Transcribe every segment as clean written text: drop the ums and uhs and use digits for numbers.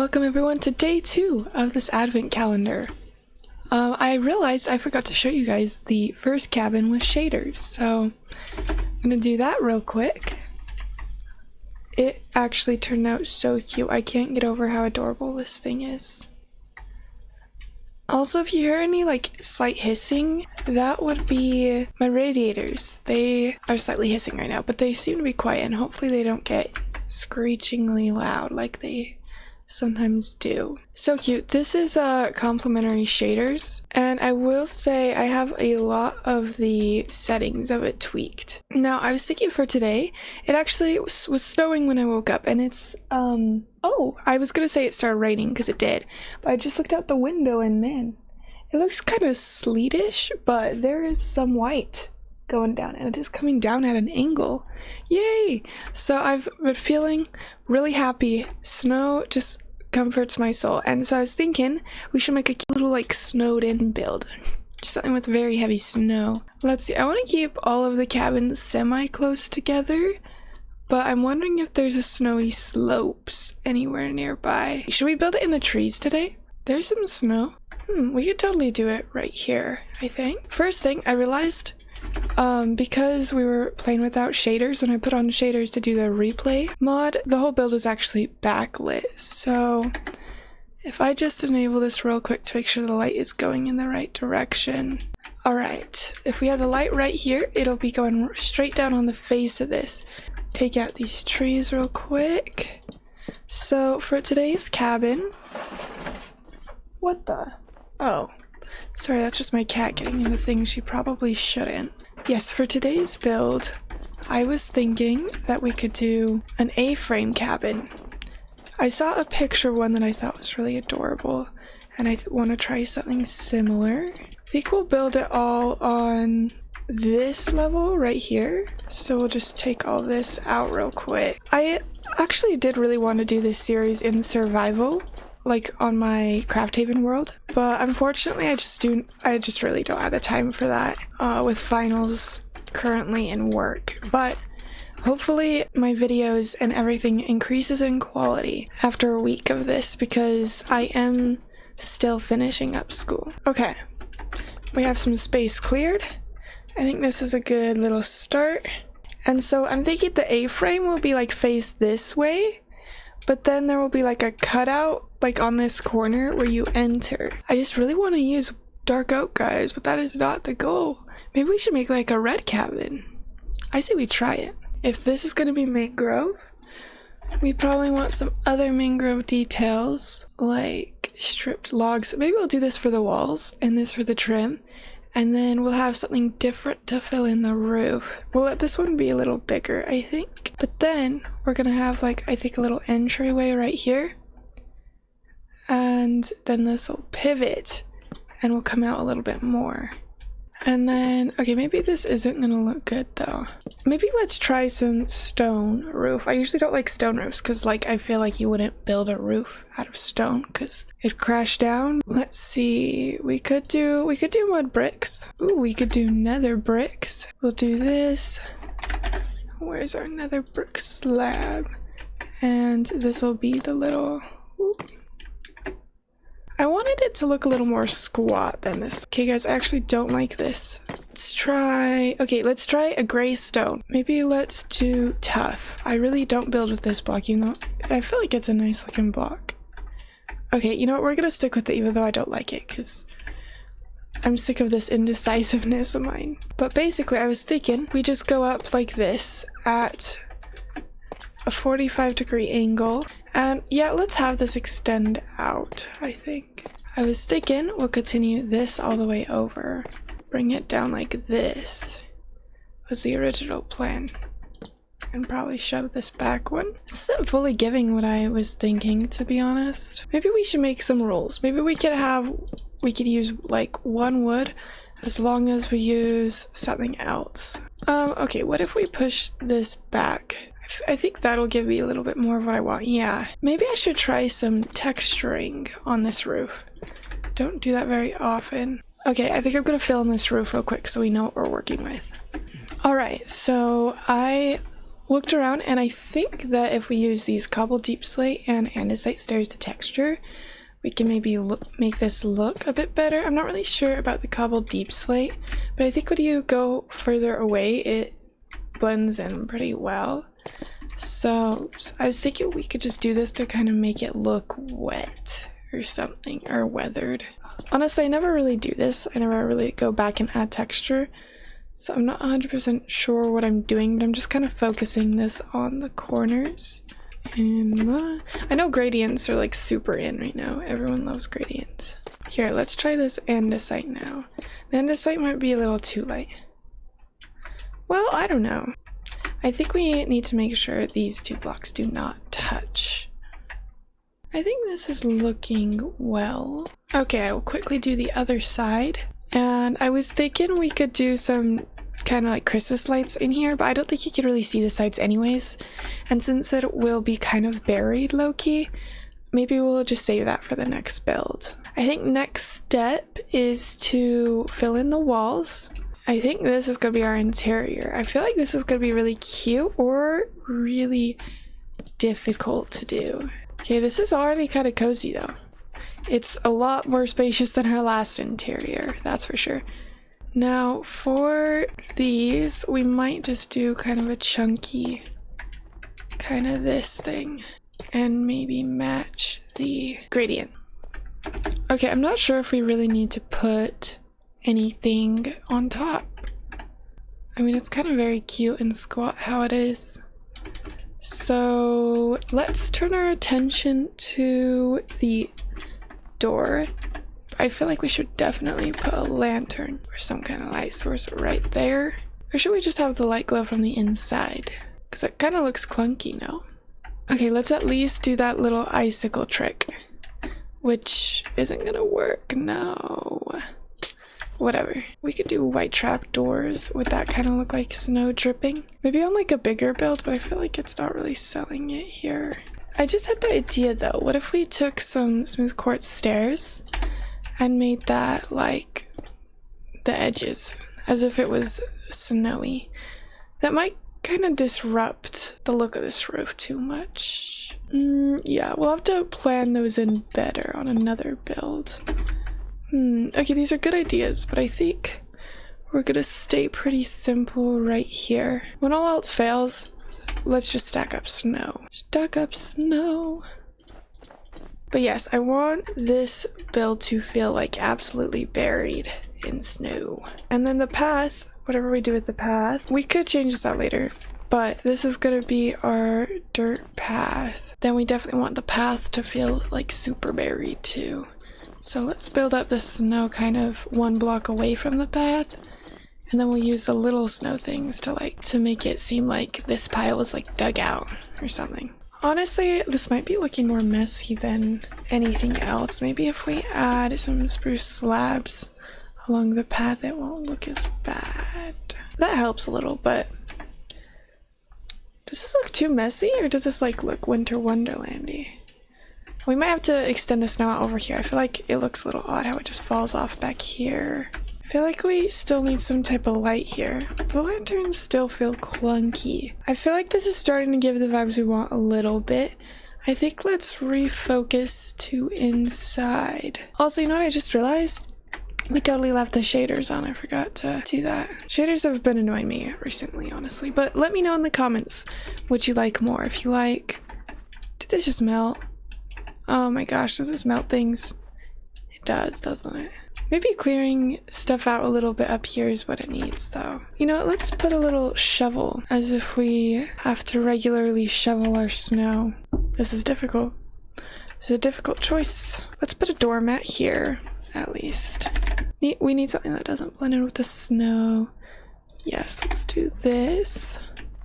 Welcome everyone to day 2 of this advent calendar. I realized I forgot to show you guys the first cabin with shaders, so I'm gonna do that real quick. It actually turned out so cute. I can't get over how adorable this thing is. Also, if you hear any like slight hissing, that would be my radiators. They are slightly hissing right now, but they seem to be quiet and hopefully they don't get screechingly loud like they sometimes do. So cute. This is complimentary shaders, and I will say I have a lot of the settings of it tweaked. Now I was thinking for today, it actually was snowing when I woke up, and it's oh, I was gonna say it started raining because it did, but I just looked out the window and man, it looks kind of sleetish, but there is some white going down and it is coming down at an angle. Yay! So I've been feeling really happy. Snow just comforts my soul, and so I was thinking we should make a cute little like snowed in build, just something with very heavy snow. Let's see, I want to keep all of the cabins semi close together, but I'm wondering if there's a snowy slopes anywhere nearby. Should we build it in the trees today? There's some snow. We could totally do it right here, I think. First thing I realized, because we were playing without shaders, when I put on shaders to do the replay mod, the whole build was actually backlit. So if I just enable this real quick to make sure the light is going in the right direction. Alright, if we have the light right here, it'll be going straight down on the face of this. Take out these trees real quick. So for today's cabin, what the? Oh. Sorry, that's just my cat getting in the thing she probably shouldn't. Yes, for today's build, I was thinking that we could do an A-frame cabin. I saw a picture one that I thought was really adorable, and I want to try something similar. I think we'll build it all on this level right here. So we'll just take all this out real quick. I actually did really want to do this series in survival, like on my Craft Haven world, but unfortunately I just really don't have the time for that with finals currently in work. But hopefully my videos and everything increases in quality after a week of this, because I am still finishing up school. Okay, we have some space cleared. I think this is a good little start, and so I'm thinking the A-frame will be like face this way, but then there will be like a cutout like on this corner where you enter. I just really want to use dark oak, guys, but that is not the goal. Maybe we should make like a red cabin. I say we try it. If this is going to be mangrove, we probably want some other mangrove details like stripped logs. Maybe we'll do this for the walls and this for the trim, and then we'll have something different to fill in the roof. We'll let this one be a little bigger, I think. But then we're gonna have like, I think, a little entryway right here. And then this will pivot and will come out a little bit more. And then, okay, maybe this isn't gonna look good though. Maybe let's try some stone roof. I usually don't like stone roofs because like I feel like you wouldn't build a roof out of stone because it'd crash down. Let's see, we could do mud bricks. Ooh, we could do nether bricks. We'll do this. Where's our nether brick slab? And this will be the little, ooh. I wanted it to look a little more squat than this. Okay guys, I actually don't like this. Let's try a gray stone. Maybe let's do tough. I really don't build with this block, even though I feel like it's a nice looking block. Okay, you know what, we're gonna stick with it even though I don't like it, because I'm sick of this indecisiveness of mine. But basically I was thinking we just go up like this at a 45-degree angle. And yeah, let's have this extend out, I think. I was thinking we'll continue this all the way over. Bring it down like this was the original plan. And probably shove this back one. This isn't fully giving what I was thinking, to be honest. Maybe we should make some rules. Maybe we could use like one wood as long as we use something else. Okay, what if we push this back? I think that'll give me a little bit more of what I want. Yeah, maybe I should try some texturing on this roof. Don't do that very often. Okay, I think I'm gonna fill in this roof real quick so we know what we're working with. Alright, so I looked around, and I think that if we use these cobbled deep slate and andesite stairs to texture, we can maybe make this look a bit better. I'm not really sure about the cobbled deep slate, but I think when you go further away, it blends in pretty well. So I was thinking we could just do this to kind of make it look wet or something, or weathered. Honestly, I never really do this. I never really go back and add texture. So I'm not 100% sure what I'm doing, but I'm just kind of focusing this on the corners. And I know gradients are like super in right now. Everyone loves gradients. Here, let's try this andesite now. The andesite might be a little too light. Well, I don't know. I think we need to make sure these two blocks do not touch. I think this is looking well. Okay, I will quickly do the other side. And I was thinking we could do some kind of like Christmas lights in here, but I don't think you can really see the sides anyways. And since it will be kind of buried low-key, maybe we'll just save that for the next build. I think next step is to fill in the walls. I think this is going to be our interior. I feel like this is going to be really cute or really difficult to do. Okay, this is already kind of cozy though. It's a lot more spacious than our last interior, that's for sure. Now for these, we might just do kind of a chunky, kind of this thing, and maybe match the gradient. Okay, I'm not sure if we really need to put anything on top. I mean, it's kind of very cute and squat how it is. So let's turn our attention to the door. I feel like we should definitely put a lantern or some kind of light source right there. Or should we just have the light glow from the inside? Because it kind of looks clunky now. Okay, let's at least do that little icicle trick, which isn't gonna work, no. Whatever. We could do white trap doors. Would that kind of look like snow dripping? Maybe on like a bigger build, but I feel like it's not really selling it here. I just had the idea though, what if we took some smooth quartz stairs and made that like the edges as if it was snowy? That might kind of disrupt the look of this roof too much. Yeah, we'll have to plan those in better on another build. Okay, these are good ideas, but I think we're gonna stay pretty simple right here. When all else fails, let's just stack up snow. Stack up snow. But yes, I want this build to feel like absolutely buried in snow. And then the path, whatever we do with the path, we could change this out later, but this is gonna be our dirt path. Then we definitely want the path to feel like super buried too. So let's build up the snow kind of one block away from the path, and then we'll use the little snow things to make it seem like this pile is like dug out or something. Honestly, this might be looking more messy than anything else. Maybe if we add some spruce slabs along the path, it won't look as bad. That helps a little, but does this look too messy, or does this like look Winter Wonderlandy? We might have to extend the snow out over here. I feel like it looks a little odd how it just falls off back here. I feel like we still need some type of light here. The lanterns still feel clunky. I feel like this is starting to give the vibes we want a little bit. I think let's refocus to inside. Also, you know what I just realized? We totally left the shaders on. I forgot to do that. Shaders have been annoying me recently, honestly. But let me know in the comments what you like more. If you like... Did this just melt? Oh my gosh, does this melt things? It does, doesn't it? Maybe clearing stuff out a little bit up here is what it needs though. You know what, let's put a little shovel, as if we have to regularly shovel our snow. This is difficult. This is a difficult choice. Let's put a doormat here, at least. We need something that doesn't blend in with the snow. Yes, let's do this.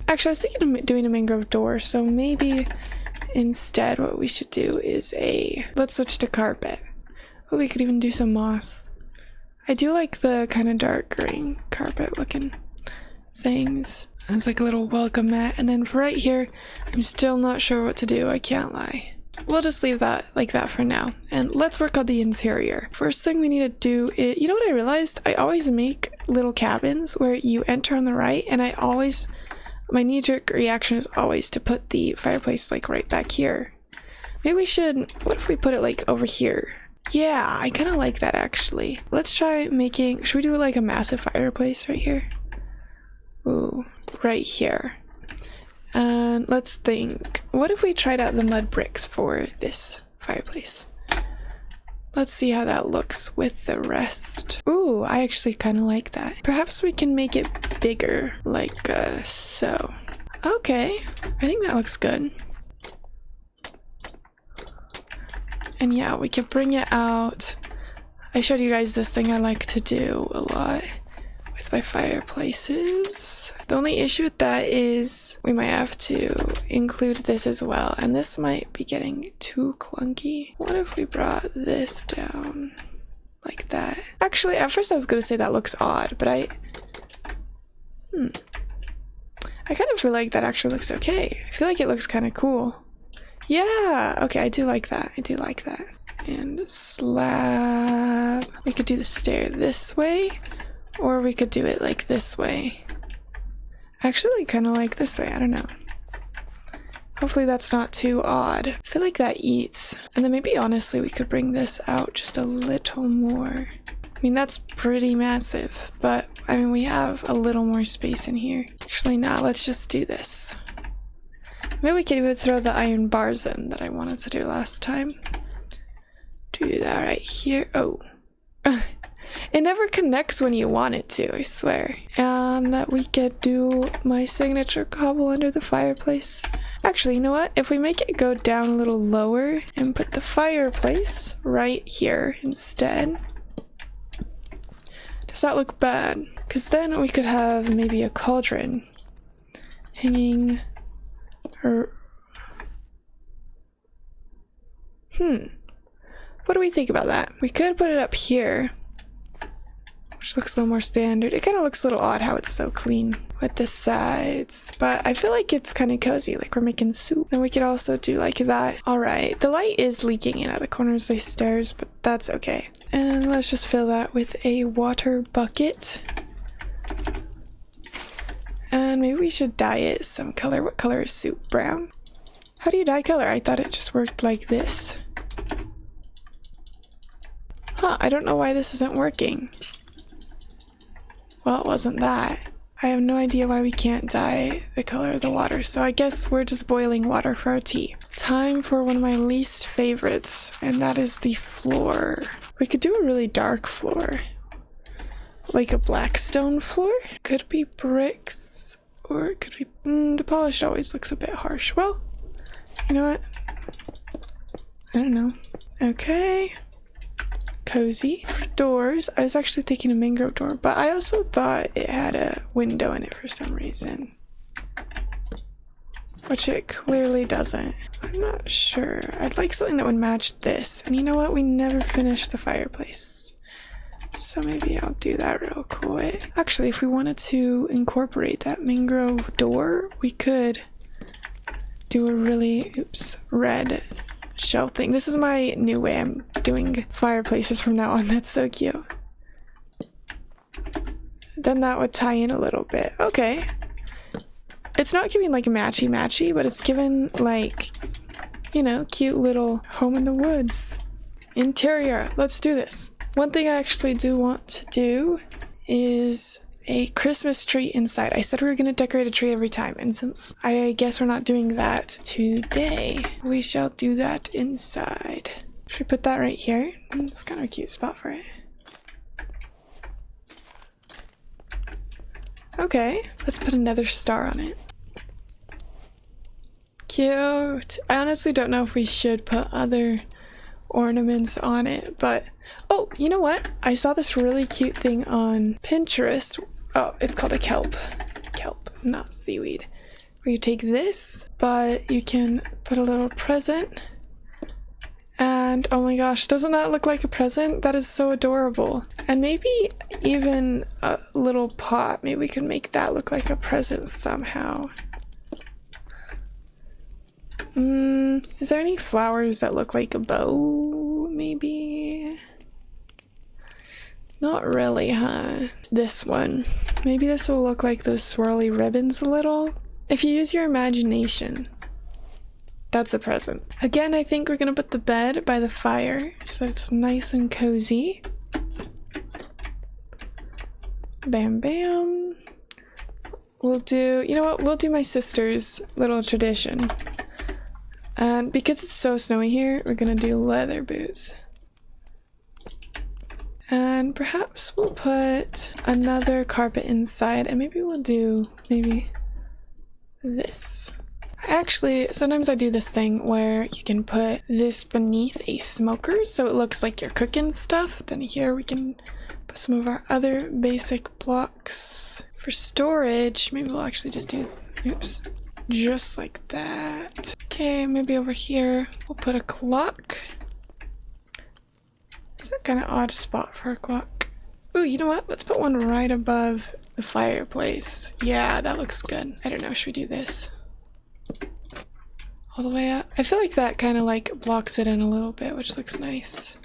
Actually, I was thinking of doing a mangrove door, so maybe instead what we should do is let's switch to carpet. Oh, we could even do some moss. I do like the kind of dark green carpet looking things. It's like a little welcome mat. And then for right here, I'm still not sure what to do, I can't lie. We'll just leave that like that for now. And let's work on the interior. First thing we need to do is, you know what I realized? I always make little cabins where you enter on the right, and I always my knee-jerk reaction is always to put the fireplace like right back here. Maybe we should, what if we put it like over here? Yeah, I kind of like that actually. Let's try making, should we do like a massive fireplace right here? Ooh, right here. And let's think, what if we tried out the mud bricks for this fireplace? Let's see how that looks with the rest. Ooh, I actually kind of like that. Perhaps we can make it bigger, like so. Okay, I think that looks good. And yeah, we could bring it out. I showed you guys this thing I like to do a lot with my fireplaces. The only issue with that is we might have to include this as well, and this might be getting too clunky. What if we brought this down like that? Actually, at first I was gonna say that looks odd, but I kind of feel like that actually looks okay. I feel like it looks kind of cool. Yeah, okay, I do like that. I do like that. And slab. We could do the stair this way, or we could do it like this way. Actually, kind of like this way. I don't know. Hopefully that's not too odd. I feel like that eats. And then maybe honestly we could bring this out just a little more. I mean, that's pretty massive, but I mean, we have a little more space in here. Actually, nah, let's just do this. Maybe we could even throw the iron bars in that I wanted to do last time. Do that right here. Oh. It never connects when you want it to, I swear. And we could do my signature cobble under the fireplace. Actually, you know what? If we make it go down a little lower and put the fireplace right here instead. Does that look bad? Because then we could have maybe a cauldron hanging. Or what do we think about that? We could put it up here, which looks a little more standard. It kind of looks a little odd how it's so clean with the sides, but I feel like it's kind of cozy, like we're making soup. And we could also do like that. All right, the light is leaking in at the corners of these stairs, but that's okay. And let's just fill that with a water bucket. And maybe we should dye it some color. What color is soup? Brown? How do you dye color? I thought it just worked like this. Huh, I don't know why this isn't working. Well, it wasn't that. I have no idea why we can't dye the color of the water, so I guess we're just boiling water for our tea. Time for one of my least favorites, and that is the floor. We could do a really dark floor. Like a black stone floor? Could be bricks, or it could be... the polished always looks a bit harsh. Well, you know what? I don't know. Okay. Cozy. For doors, I was actually thinking a mangrove door, but I also thought it had a window in it for some reason. Which it clearly doesn't. I'm not sure. I'd like something that would match this. And you know what? We never finished the fireplace. So maybe I'll do that real quick. Actually, if we wanted to incorporate that mangrove door, we could do a really, red shell thing. This is my new way I'm doing fireplaces from now on. That's so cute. Then that would tie in a little bit. Okay. It's not giving like matchy-matchy, but it's giving like, you know, cute little home in the woods. Interior. Let's do this. One thing I actually do want to do is a Christmas tree inside. I said we were going to decorate a tree every time, and since I guess we're not doing that today, we shall do that inside. Should we put that right here? It's kind of a cute spot for it. Okay, let's put another star on it. Cute. I honestly don't know if we should put other ornaments on it, but oh, you know what? I saw this really cute thing on Pinterest. Oh, it's called a kelp. Kelp, not seaweed. Where you take this, but you can put a little present. And oh my gosh, doesn't that look like a present? That is so adorable. And maybe even a little pot. Maybe we can make that look like a present somehow. Is there any flowers that look like a bow? Maybe? Not really, huh? This one. Maybe this will look like those swirly ribbons a little. If you use your imagination, that's a present. Again, I think we're gonna put the bed by the fire so that it's nice and cozy. Bam, bam. We'll do, you know what? We'll do my sister's little tradition. And because it's so snowy here, we're gonna do leather boots. And perhaps we'll put another carpet inside, and maybe we'll do this. Actually, sometimes I do this thing where you can put this beneath a smoker so it looks like you're cooking stuff. Then here we can put some of our other basic blocks. For storage, maybe we'll actually just do, oops, just like that. Okay, maybe over here we'll put a clock. Is that kind of odd spot for a clock? Ooh, you know what? Let's put one right above the fireplace. Yeah, that looks good. I don't know, should we do this? All the way up? I feel like that kind of like blocks it in a little bit, which looks nice.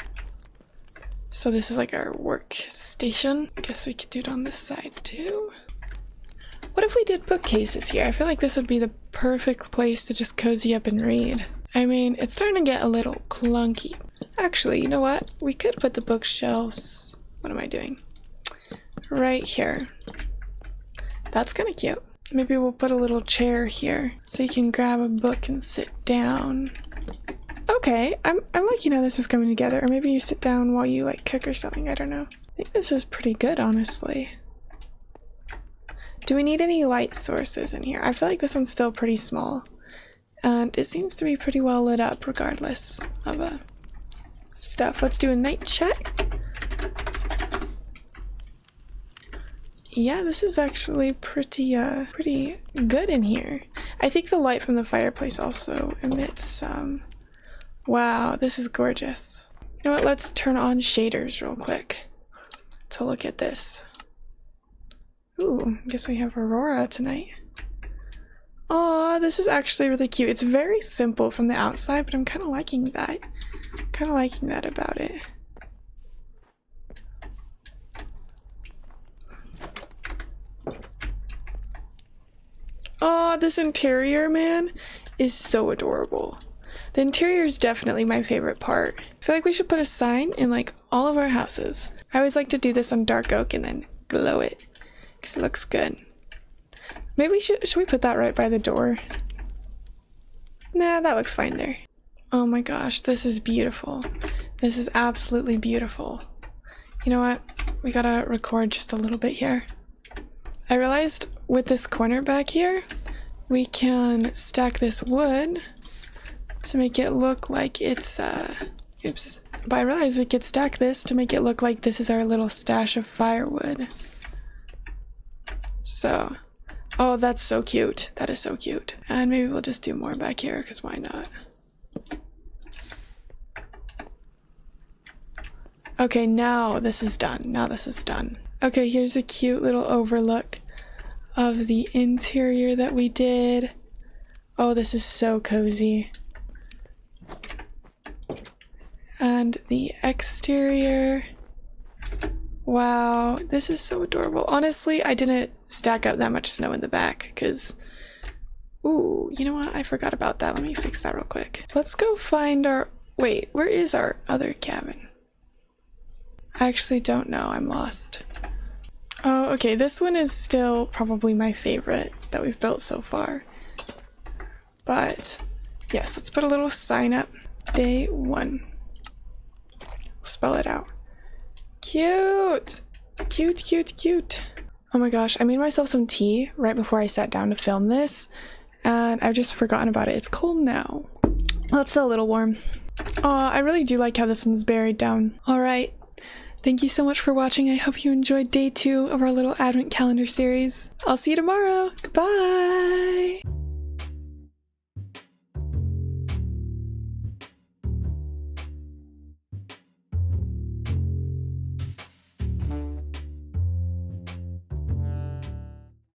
So this is like our workstation. I guess we could do it on this side too. What if we did bookcases here? I feel like this would be the perfect place to just cozy up and read. I mean, it's starting to get a little clunky. Actually, you know what? We could put the bookshelves... What am I doing? Right here. That's kind of cute. Maybe we'll put a little chair here so you can grab a book and sit down. Okay, I'm liking how this is coming together. Or maybe you sit down while you like cook or something. I don't know. I think this is pretty good, honestly. Do we need any light sources in here? I feel like this one's still pretty small. And it seems to be pretty well lit up regardless of stuff. Let's do a night check. Yeah, this is actually pretty good in here. I think the light from the fireplace also emits wow, this is gorgeous. You know what, let's turn on shaders real quick to look at this. Ooh, I guess we have Aurora tonight. Aw, this is actually really cute. It's very simple from the outside, but I'm kind of liking that. About it. Oh, this interior, man, is so adorable. The interior is definitely my favorite part. I feel like we should put a sign in like all of our houses. I always like to do this on dark oak and then glow it because it looks good. Maybe should we put that right by the door? Nah, that looks fine there. Oh my gosh, this is beautiful. This is absolutely beautiful. You know what? We gotta record just a little bit here. I realized with this corner back here, we can stack this wood to make it look like it's, oops. But I realized we could stack this to make it look like this is our little stash of firewood. So, oh, that's so cute. That is so cute. And maybe we'll just do more back here, because why not? Okay, now this is done. Now this is done. Okay, here's a cute little overlook of the interior that we did. Oh, this is so cozy. And the exterior. Wow, this is so adorable. Honestly, I didn't stack up that much snow in the back because, ooh, you know what? I forgot about that. Let me fix that real quick. Let's go find our, wait, where is our other cabin? I actually don't know. I'm lost. Oh, okay. This one is still probably my favorite that we've built so far. But yes, let's put a little sign up. Day 1. Spell it out. Cute! Cute, cute, cute. Oh my gosh, I made myself some tea right before I sat down to film this, and I've just forgotten about it. It's cold now. Well, it's still a little warm. Aw, I really do like how this one's buried down. Alright, thank you so much for watching. I hope you enjoyed day 2 of our little advent calendar series. I'll see you tomorrow. Goodbye!